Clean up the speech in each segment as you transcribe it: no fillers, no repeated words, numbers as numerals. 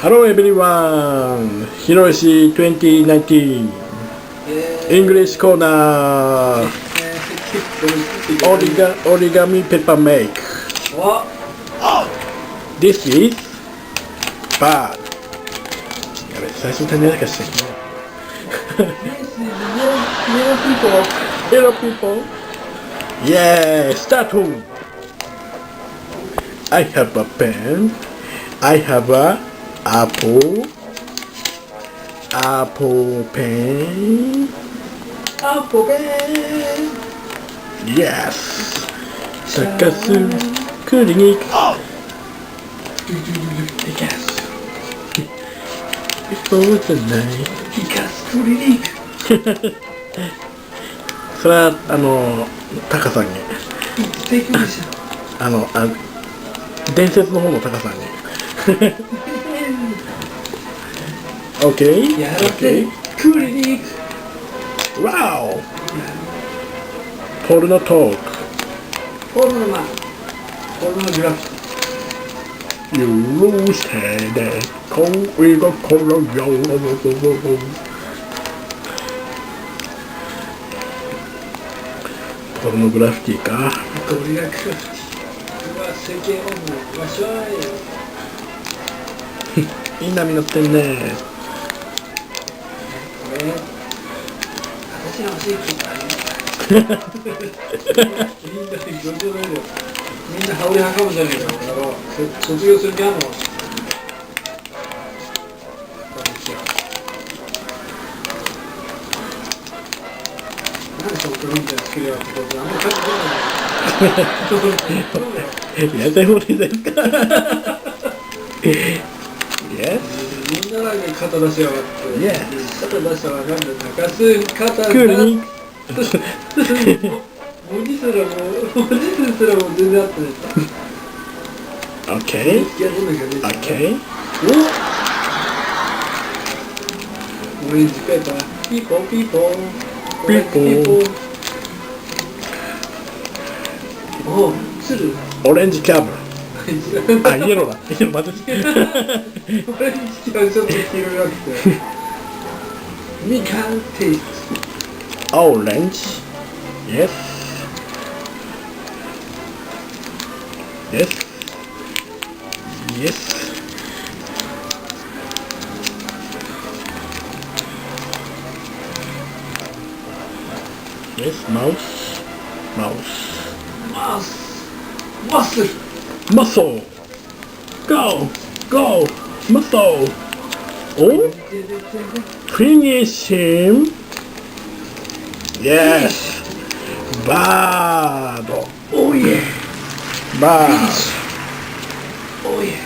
Hello everyone, hiro.yoshi 2019 English corner. Origami paper make. This is bad. やべ、最初に種明かしてきた。Hello people. Yeah, start. I have a pen. I have a apple pen. Yes. サカスクリニック。Yes. Before the night. クリニック。それはタカさんに。伝説の方のタカさんに。Okay. やらせクリニック。Wow. ポルノトーク。ポルノグラフィティ。許せで恋心よ。ポルノグラフィティか。ゴリラグラフィティ。世間をもうわしゃい。いい波乗ってんね。私の欲しいことあります。みんな羽織はかむじゃねえか。卒業する気あんの？何そのプリンター作りやがってことあんま書いてこない。やりたい放題ですか。Yes. みんななんか肩出しやがって。Yes. 肩出したらなんだ高須肩クールに。文字すらも全然合ってない。Okay. Okay. オレンジペーパー。ピーポーピーポー。ピーポー。お、鶴。オレンジキャブ。あ、イエローだ。イエロー待って。オレンジキャブちょっと黄色いわけで。みかんテイスト。Orange. Yes. Yes. Yes. Yes. Mouse. Muscle. Go. Muscle. Oh. Finish him. Yes. Bird. Oh yeah. Bird. Oh yeah.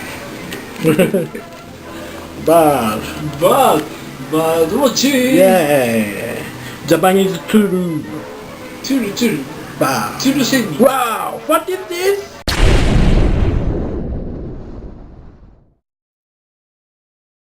Bird. Bird watching. Yeah. Japanese tool. Tulu. Bird. Tulu sing. Wow. What is this?